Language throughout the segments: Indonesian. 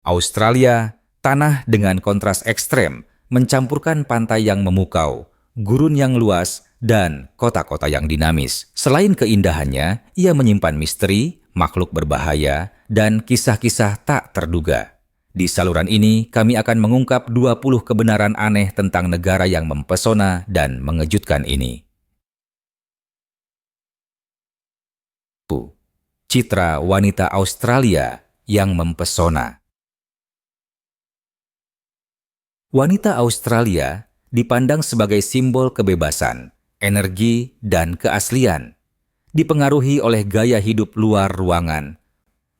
Australia, tanah dengan kontras ekstrem, mencampurkan pantai yang memukau, gurun yang luas, dan kota-kota yang dinamis. Selain keindahannya, ia menyimpan misteri, makhluk berbahaya, dan kisah-kisah tak terduga. Di saluran ini, kami akan mengungkap 20 kebenaran aneh tentang negara yang mempesona dan mengejutkan ini. Citra wanita Australia yang mempesona. Wanita Australia dipandang sebagai simbol kebebasan, energi, dan keaslian. Dipengaruhi oleh gaya hidup luar ruangan,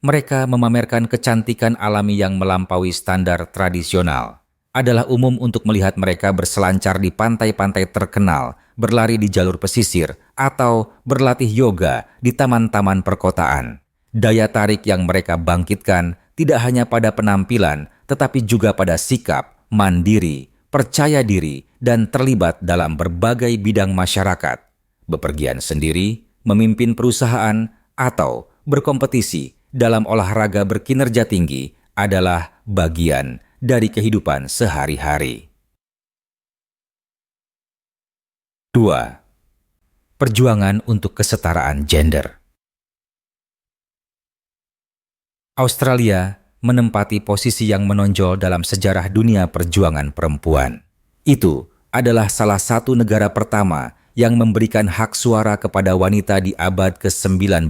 mereka memamerkan kecantikan alami yang melampaui standar tradisional. Adalah umum untuk melihat mereka berselancar di pantai-pantai terkenal, berlari di jalur pesisir, atau berlatih yoga di taman-taman perkotaan. Daya tarik yang mereka bangkitkan tidak hanya pada penampilan, tetapi juga pada sikap, mandiri, percaya diri, dan terlibat dalam berbagai bidang masyarakat. Bepergian sendiri, memimpin perusahaan, atau berkompetisi dalam olahraga berkinerja tinggi adalah bagian dari kehidupan sehari-hari. 2. Perjuangan untuk kesetaraan gender. Australia menempati posisi yang menonjol dalam sejarah dunia perjuangan perempuan. Itu adalah salah satu negara pertama yang memberikan hak suara kepada wanita di abad ke-19,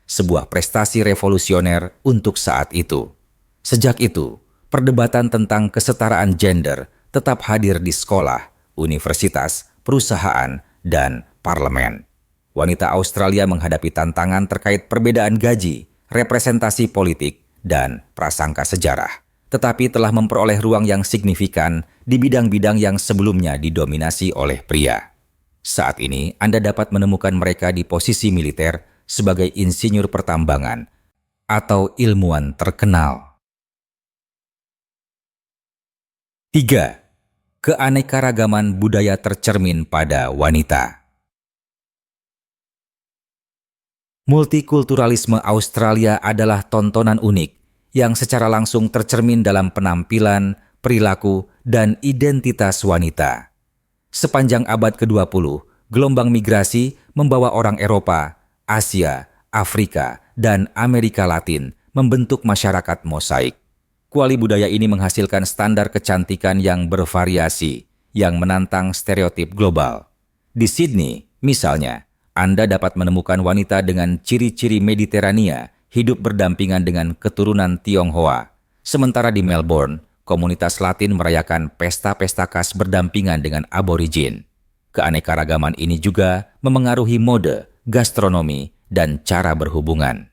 sebuah prestasi revolusioner untuk saat itu. Sejak itu, perdebatan tentang kesetaraan gender tetap hadir di sekolah, universitas, perusahaan, dan parlemen. Wanita Australia menghadapi tantangan terkait perbedaan gaji, representasi politik, dan prasangka sejarah, tetapi telah memperoleh ruang yang signifikan di bidang-bidang yang sebelumnya didominasi oleh pria. Saat ini, Anda dapat menemukan mereka di posisi militer sebagai insinyur pertambangan atau ilmuwan terkenal. 3. Keanekaragaman budaya tercermin pada wanita. Multikulturalisme Australia adalah tontonan unik yang secara langsung tercermin dalam penampilan, perilaku, dan identitas wanita. Sepanjang abad ke-20, gelombang migrasi membawa orang Eropa, Asia, Afrika, dan Amerika Latin membentuk masyarakat mosaik. Kuali budaya ini menghasilkan standar kecantikan yang bervariasi, yang menantang stereotip global. Di Sydney, misalnya, Anda dapat menemukan wanita dengan ciri-ciri Mediterania hidup berdampingan dengan keturunan Tionghoa. Sementara di Melbourne, komunitas Latin merayakan pesta-pesta khas berdampingan dengan aborigin. Keanekaragaman ini juga memengaruhi mode, gastronomi, dan cara berhubungan.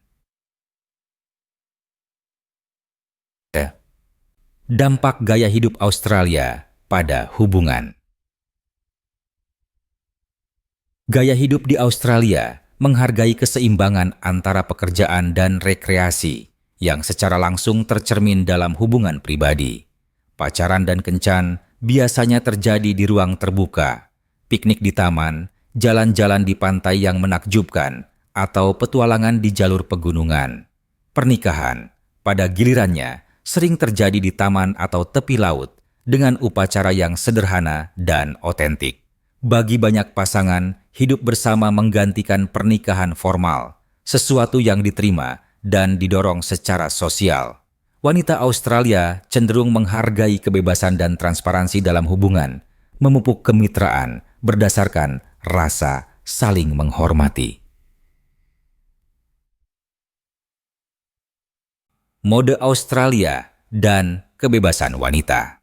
Dampak gaya hidup Australia pada hubungan. Gaya hidup di Australia menghargai keseimbangan antara pekerjaan dan rekreasi yang secara langsung tercermin dalam hubungan pribadi. Pacaran dan kencan biasanya terjadi di ruang terbuka, piknik di taman, jalan-jalan di pantai yang menakjubkan, atau petualangan di jalur pegunungan. Pernikahan, pada gilirannya, sering terjadi di taman atau tepi laut dengan upacara yang sederhana dan otentik. Bagi banyak pasangan, hidup bersama menggantikan pernikahan formal, sesuatu yang diterima dan didorong secara sosial. Wanita Australia cenderung menghargai kebebasan dan transparansi dalam hubungan, memupuk kemitraan berdasarkan rasa saling menghormati. Mode Australia dan kebebasan wanita.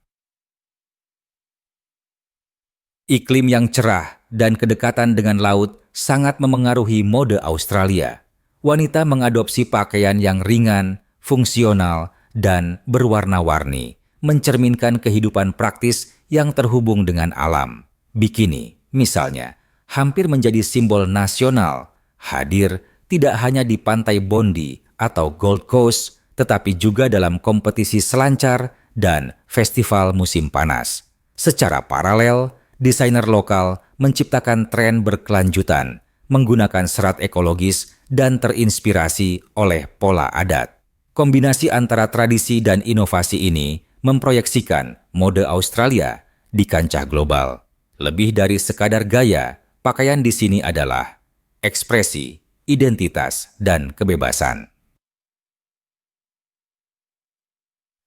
Iklim yang cerah dan kedekatan dengan laut sangat memengaruhi mode Australia. Wanita mengadopsi pakaian yang ringan, fungsional, dan berwarna-warni, mencerminkan kehidupan praktis yang terhubung dengan alam. Bikini, misalnya, hampir menjadi simbol nasional, hadir tidak hanya di pantai Bondi atau Gold Coast, tetapi juga dalam kompetisi selancar dan festival musim panas. Secara paralel, desainer lokal menciptakan tren berkelanjutan, menggunakan serat ekologis dan terinspirasi oleh pola adat. Kombinasi antara tradisi dan inovasi ini memproyeksikan mode Australia di kancah global. Lebih dari sekadar gaya, pakaian di sini adalah ekspresi, identitas, dan kebebasan.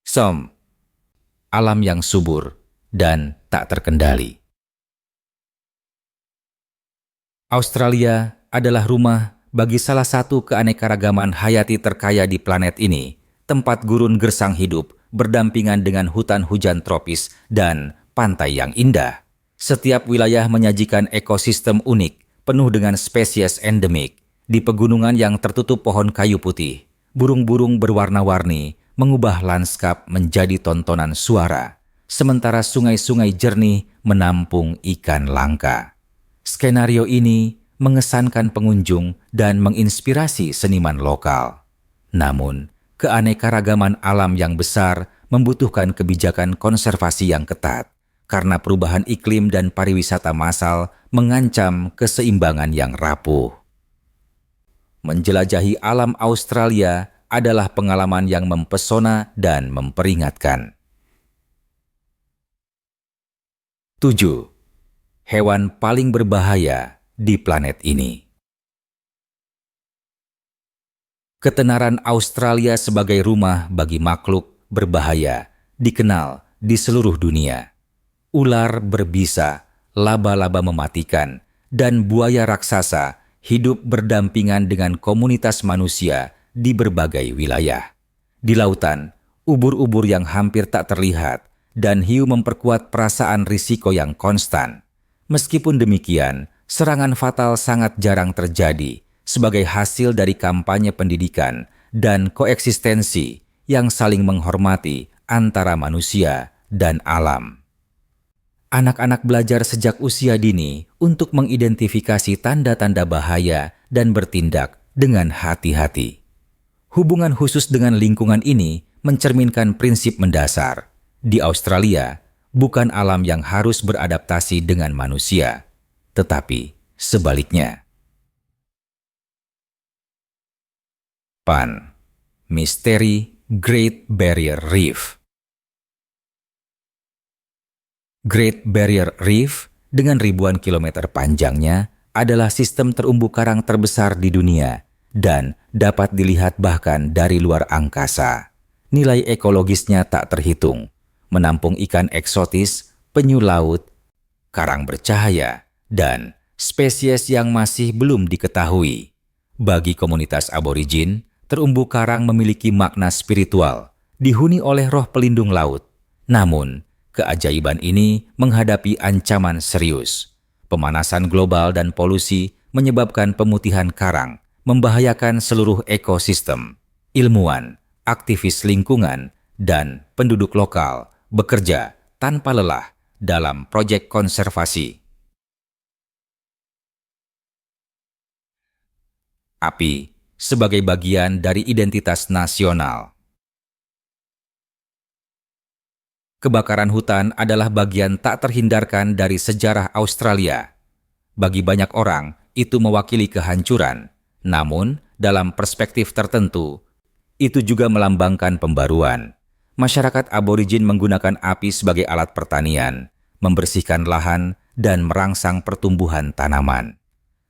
Som, alam yang subur dan tak terkendali. Australia adalah rumah bagi salah satu keanekaragaman hayati terkaya di planet ini, tempat gurun gersang hidup berdampingan dengan hutan hujan tropis dan pantai yang indah. Setiap wilayah menyajikan ekosistem unik, penuh dengan spesies endemik. Di pegunungan yang tertutup pohon kayu putih, burung-burung berwarna-warni mengubah lanskap menjadi tontonan suara, sementara sungai-sungai jernih menampung ikan langka. Skenario ini mengesankan pengunjung dan menginspirasi seniman lokal. Namun, keanekaragaman alam yang besar membutuhkan kebijakan konservasi yang ketat, karena perubahan iklim dan pariwisata massal mengancam keseimbangan yang rapuh. Menjelajahi alam Australia adalah pengalaman yang mempesona dan memperingatkan. 7. Hewan paling berbahaya di planet ini. Ketenaran Australia sebagai rumah bagi makhluk berbahaya dikenal di seluruh dunia. Ular berbisa, laba-laba mematikan, dan buaya raksasa hidup berdampingan dengan komunitas manusia di berbagai wilayah. Di lautan, ubur-ubur yang hampir tak terlihat dan hiu memperkuat perasaan risiko yang konstan. Meskipun demikian, serangan fatal sangat jarang terjadi sebagai hasil dari kampanye pendidikan dan koeksistensi yang saling menghormati antara manusia dan alam. Anak-anak belajar sejak usia dini untuk mengidentifikasi tanda-tanda bahaya dan bertindak dengan hati-hati. Hubungan khusus dengan lingkungan ini mencerminkan prinsip mendasar. Di Australia, bukan alam yang harus beradaptasi dengan manusia, tetapi sebaliknya. Misteri Great Barrier Reef. Great Barrier Reef dengan ribuan kilometer panjangnya adalah sistem terumbu karang terbesar di dunia dan dapat dilihat bahkan dari luar angkasa. Nilai ekologisnya tak terhitung, menampung ikan eksotis, penyu laut, karang bercahaya, dan spesies yang masih belum diketahui. Bagi komunitas aborigin, terumbu karang memiliki makna spiritual, dihuni oleh roh pelindung laut. Namun, keajaiban ini menghadapi ancaman serius. Pemanasan global dan polusi menyebabkan pemutihan karang, membahayakan seluruh ekosistem. Ilmuwan, aktivis lingkungan, dan penduduk lokal bekerja tanpa lelah dalam proyek konservasi. Api sebagai bagian dari identitas nasional. Kebakaran hutan adalah bagian tak terhindarkan dari sejarah Australia. Bagi banyak orang, itu mewakili kehancuran. Namun, dalam perspektif tertentu, itu juga melambangkan pembaruan. Masyarakat aborigin menggunakan api sebagai alat pertanian, membersihkan lahan, dan merangsang pertumbuhan tanaman.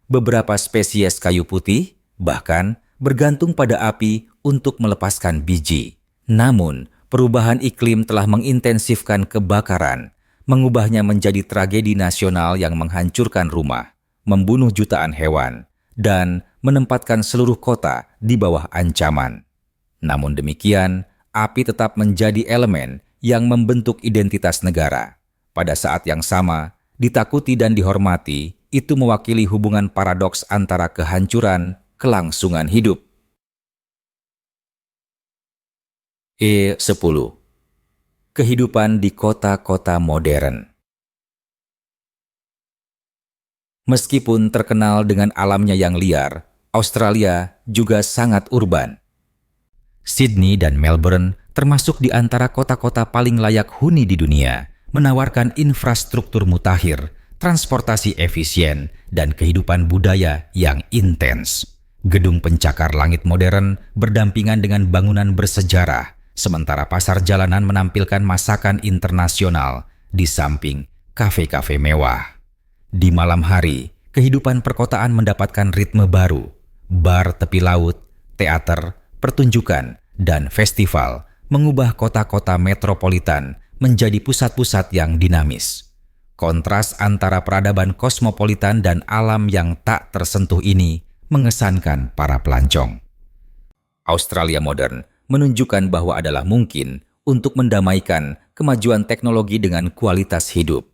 Beberapa spesies kayu putih bahkan bergantung pada api untuk melepaskan biji. Namun, perubahan iklim telah mengintensifkan kebakaran, mengubahnya menjadi tragedi nasional yang menghancurkan rumah, membunuh jutaan hewan, dan menempatkan seluruh kota di bawah ancaman. Namun demikian, api tetap menjadi elemen yang membentuk identitas negara. Pada saat yang sama, ditakuti dan dihormati, itu mewakili hubungan paradoks antara kehancuran, kelangsungan hidup. 10. Kehidupan di kota-kota modern. Meskipun terkenal dengan alamnya yang liar, Australia juga sangat urban. Sydney dan Melbourne termasuk di antara kota-kota paling layak huni di dunia, menawarkan infrastruktur mutakhir, transportasi efisien, dan kehidupan budaya yang intens. Gedung pencakar langit modern berdampingan dengan bangunan bersejarah, sementara pasar jalanan menampilkan masakan internasional di samping kafe-kafe mewah. Di malam hari, kehidupan perkotaan mendapatkan ritme baru. Bar tepi laut, teater, pertunjukan, dan festival mengubah kota-kota metropolitan menjadi pusat-pusat yang dinamis. Kontras antara peradaban kosmopolitan dan alam yang tak tersentuh ini mengesankan para pelancong. Australia modern menunjukkan bahwa adalah mungkin untuk mendamaikan kemajuan teknologi dengan kualitas hidup.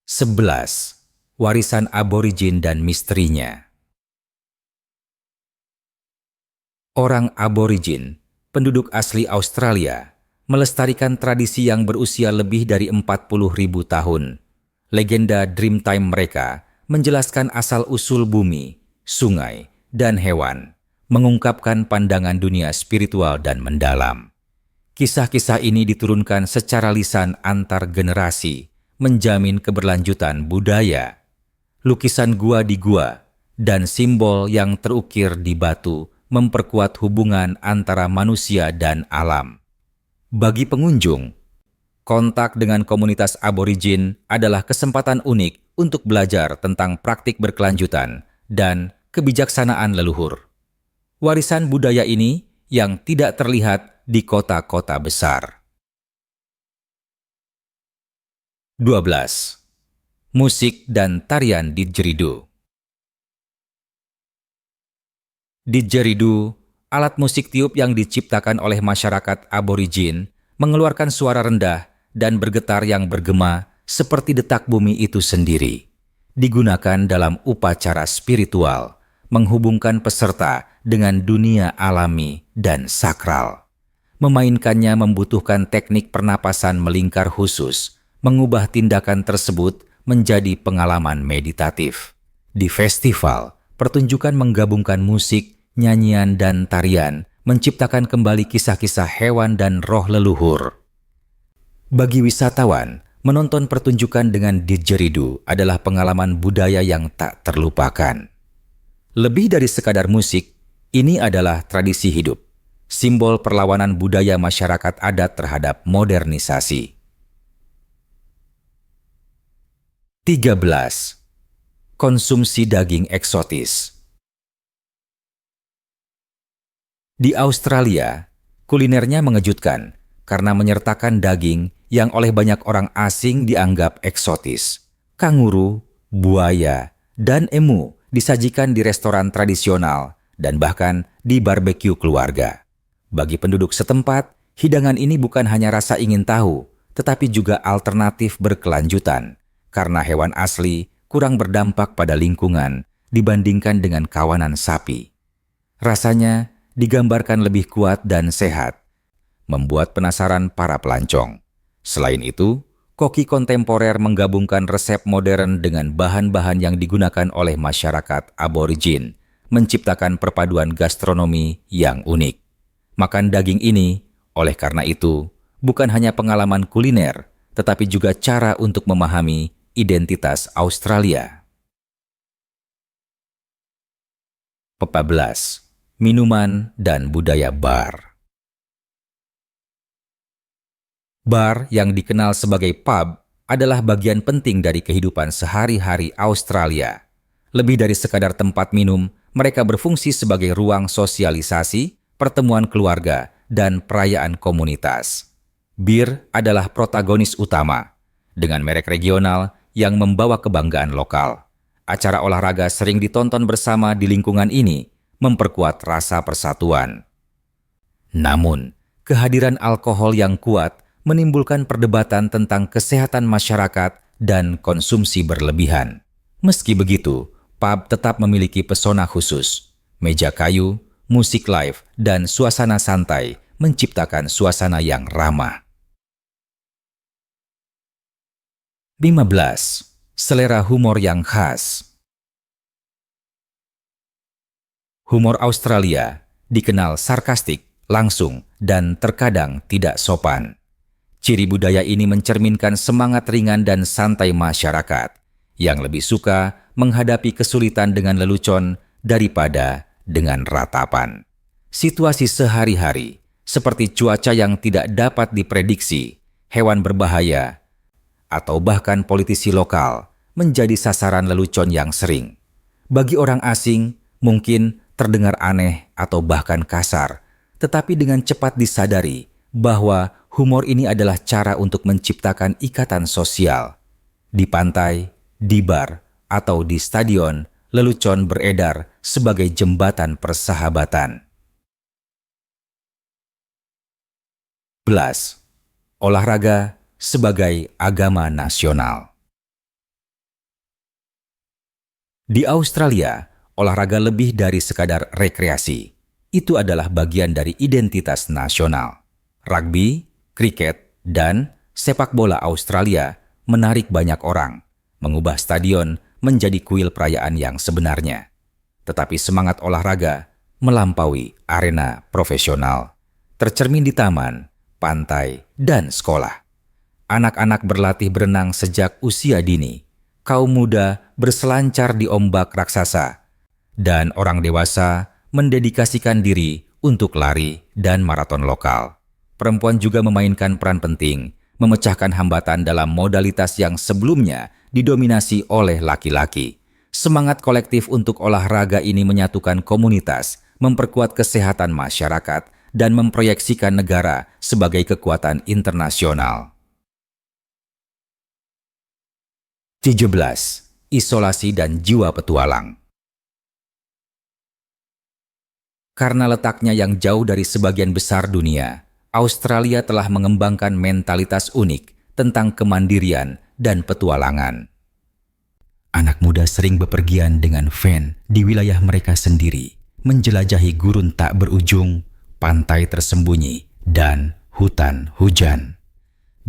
11. Warisan aborigin dan misterinya. Orang aborigin, penduduk asli Australia, melestarikan tradisi yang berusia lebih dari 40.000 tahun. Legenda Dreamtime mereka menjelaskan asal-usul bumi, sungai, dan hewan, mengungkapkan pandangan dunia spiritual dan mendalam. Kisah-kisah ini diturunkan secara lisan antar generasi, menjamin keberlanjutan budaya. Lukisan gua di gua dan simbol yang terukir di batu memperkuat hubungan antara manusia dan alam. Bagi pengunjung, kontak dengan komunitas aborigin adalah kesempatan unik untuk belajar tentang praktik berkelanjutan dan kebijaksanaan leluhur. Warisan budaya ini yang tidak terlihat di kota-kota besar. 12. Musik dan tarian didgeridoo. Didgeridoo, alat musik tiup yang diciptakan oleh masyarakat aborigin, mengeluarkan suara rendah dan bergetar yang bergema seperti detak bumi itu sendiri. Digunakan dalam upacara spiritual, menghubungkan peserta dengan dunia alami dan sakral. Memainkannya membutuhkan teknik pernapasan melingkar khusus, mengubah tindakan tersebut menjadi pengalaman meditatif. Di festival, pertunjukan menggabungkan musik, nyanyian, dan tarian, menciptakan kembali kisah-kisah hewan dan roh leluhur. Bagi wisatawan, menonton pertunjukan dengan didgeridoo adalah pengalaman budaya yang tak terlupakan. Lebih dari sekadar musik, ini adalah tradisi hidup, simbol perlawanan budaya masyarakat adat terhadap modernisasi. 13. Konsumsi daging eksotis. Di Australia, kulinernya mengejutkan karena menyertakan daging yang oleh banyak orang asing dianggap eksotis. Kanguru, buaya, dan emu disajikan di restoran tradisional dan bahkan di barbeque keluarga. Bagi penduduk setempat, hidangan ini bukan hanya rasa ingin tahu, tetapi juga alternatif berkelanjutan karena hewan asli kurang berdampak pada lingkungan dibandingkan dengan kawanan sapi. Rasanya digambarkan lebih kuat dan sehat, membuat penasaran para pelancong. Selain itu, koki kontemporer menggabungkan resep modern dengan bahan-bahan yang digunakan oleh masyarakat aborigin, menciptakan perpaduan gastronomi yang unik. Makan daging ini, oleh karena itu, bukan hanya pengalaman kuliner, tetapi juga cara untuk memahami identitas Australia. 14. Minuman dan budaya bar. Bar yang dikenal sebagai pub adalah bagian penting dari kehidupan sehari-hari Australia. Lebih dari sekadar tempat minum, mereka berfungsi sebagai ruang sosialisasi, pertemuan keluarga, dan perayaan komunitas. Bir adalah protagonis utama, dengan merek regional yang membawa kebanggaan lokal. Acara olahraga sering ditonton bersama di lingkungan ini, memperkuat rasa persatuan. Namun, kehadiran alkohol yang kuat menimbulkan perdebatan tentang kesehatan masyarakat dan konsumsi berlebihan. Meski begitu, pub tetap memiliki pesona khusus. Meja kayu, musik live, dan suasana santai menciptakan suasana yang ramah. 15. Selera humor yang khas. Humor Australia dikenal sarkastik, langsung, dan terkadang tidak sopan. Ciri budaya ini mencerminkan semangat ringan dan santai masyarakat yang lebih suka menghadapi kesulitan dengan lelucon daripada dengan ratapan. Situasi sehari-hari, seperti cuaca yang tidak dapat diprediksi, hewan berbahaya, atau bahkan politisi lokal, menjadi sasaran lelucon yang sering. Bagi orang asing, mungkin terdengar aneh atau bahkan kasar, tetapi dengan cepat disadari bahwa humor ini adalah cara untuk menciptakan ikatan sosial. Di pantai, di bar, atau di stadion, lelucon beredar sebagai jembatan persahabatan. 11. Olahraga sebagai agama nasional. Di Australia, olahraga lebih dari sekadar rekreasi. Itu adalah bagian dari identitas nasional. Rugby, kriket, dan sepak bola Australia menarik banyak orang, mengubah stadion menjadi kuil perayaan yang sebenarnya. Tetapi semangat olahraga melampaui arena profesional, tercermin di taman, pantai, dan sekolah. Anak-anak berlatih berenang sejak usia dini, kaum muda berselancar di ombak raksasa, dan orang dewasa mendedikasikan diri untuk lari dan maraton lokal. Perempuan juga memainkan peran penting, memecahkan hambatan dalam modalitas yang sebelumnya didominasi oleh laki-laki. Semangat kolektif untuk olahraga ini menyatukan komunitas, memperkuat kesehatan masyarakat, dan memproyeksikan negara sebagai kekuatan internasional. 17. Isolasi dan jiwa petualang. Karena letaknya yang jauh dari sebagian besar dunia, Australia telah mengembangkan mentalitas unik tentang kemandirian dan petualangan. Anak muda sering bepergian dengan van di wilayah mereka sendiri, menjelajahi gurun tak berujung, pantai tersembunyi, dan hutan hujan.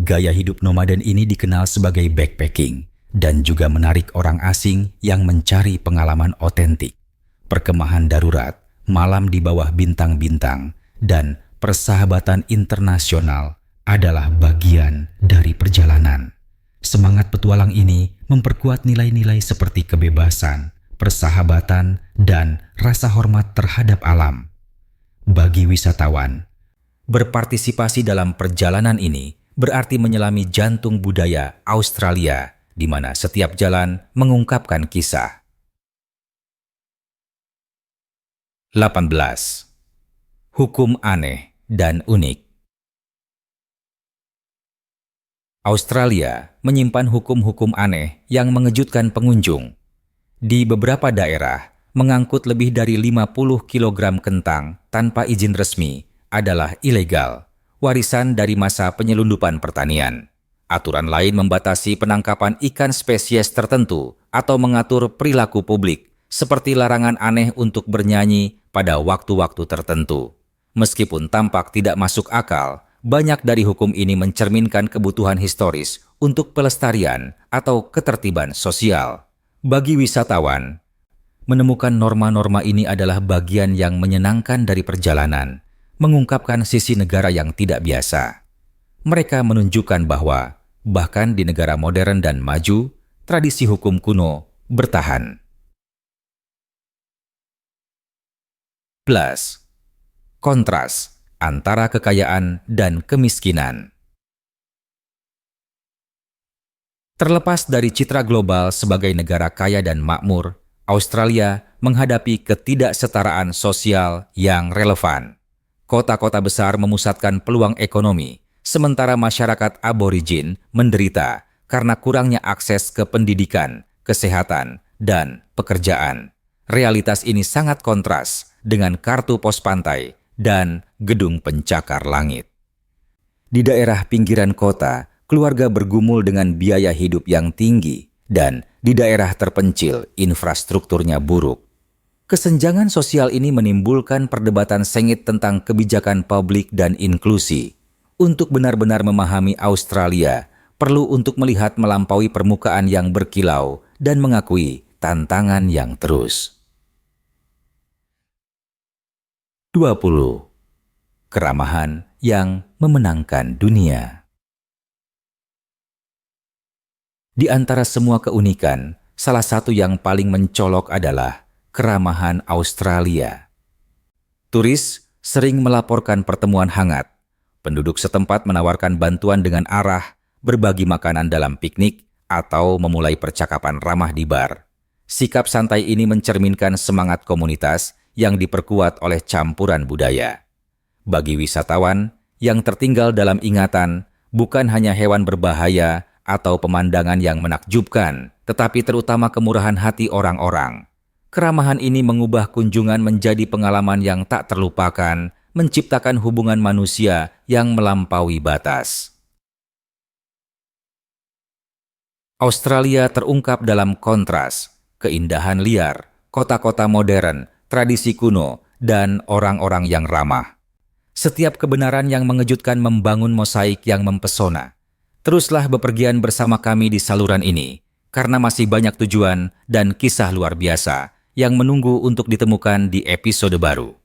Gaya hidup nomaden ini dikenal sebagai backpacking dan juga menarik orang asing yang mencari pengalaman otentik. Perkemahan darurat, malam di bawah bintang-bintang, dan persahabatan internasional adalah bagian dari perjalanan. Semangat petualang ini memperkuat nilai-nilai seperti kebebasan, persahabatan, dan rasa hormat terhadap alam. Bagi wisatawan, berpartisipasi dalam perjalanan ini berarti menyelami jantung budaya Australia, di mana setiap jalan mengungkapkan kisah. 18. Hukum aneh dan unik. Australia menyimpan hukum-hukum aneh yang mengejutkan pengunjung. Di beberapa daerah, mengangkut lebih dari 50 kg kentang tanpa izin resmi adalah ilegal, warisan dari masa penyelundupan pertanian. Aturan lain membatasi penangkapan ikan spesies tertentu atau mengatur perilaku publik, seperti larangan aneh untuk bernyanyi pada waktu-waktu tertentu. Meskipun tampak tidak masuk akal, banyak dari hukum ini mencerminkan kebutuhan historis untuk pelestarian atau ketertiban sosial. Bagi wisatawan, menemukan norma-norma ini adalah bagian yang menyenangkan dari perjalanan, mengungkapkan sisi negara yang tidak biasa. Mereka menunjukkan bahwa, bahkan di negara modern dan maju, tradisi hukum kuno bertahan. Plus, kontras antara kekayaan dan kemiskinan. Terlepas dari citra global sebagai negara kaya dan makmur, Australia menghadapi ketidaksetaraan sosial yang relevan. Kota-kota besar memusatkan peluang ekonomi, sementara masyarakat aborigin menderita karena kurangnya akses ke pendidikan, kesehatan, dan pekerjaan. Realitas ini sangat kontras dengan kartu pos pantai dan gedung pencakar langit. Di daerah pinggiran kota, keluarga bergumul dengan biaya hidup yang tinggi, dan di daerah terpencil infrastrukturnya buruk. Kesenjangan sosial ini menimbulkan perdebatan sengit tentang kebijakan publik dan inklusi. Untuk benar-benar memahami Australia, perlu untuk melihat melampaui permukaan yang berkilau dan mengakui tantangan yang terus. 20. Keramahan yang memenangkan dunia. Di antara semua keunikan, salah satu yang paling mencolok adalah keramahan Australia. Turis sering melaporkan pertemuan hangat. Penduduk setempat menawarkan bantuan dengan arah, berbagi makanan dalam piknik, atau memulai percakapan ramah di bar. Sikap santai ini mencerminkan semangat komunitas yang diperkuat oleh campuran budaya. Bagi wisatawan, yang tertinggal dalam ingatan bukan hanya hewan berbahaya atau pemandangan yang menakjubkan, tetapi terutama kemurahan hati orang-orang. Keramahan ini mengubah kunjungan menjadi pengalaman yang tak terlupakan, menciptakan hubungan manusia yang melampaui batas. Australia terungkap dalam kontras, keindahan liar, kota-kota modern, tradisi kuno, dan orang-orang yang ramah. Setiap kebenaran yang mengejutkan membangun mosaik yang mempesona. Teruslah bepergian bersama kami di saluran ini, karena masih banyak tujuan dan kisah luar biasa yang menunggu untuk ditemukan di episode baru.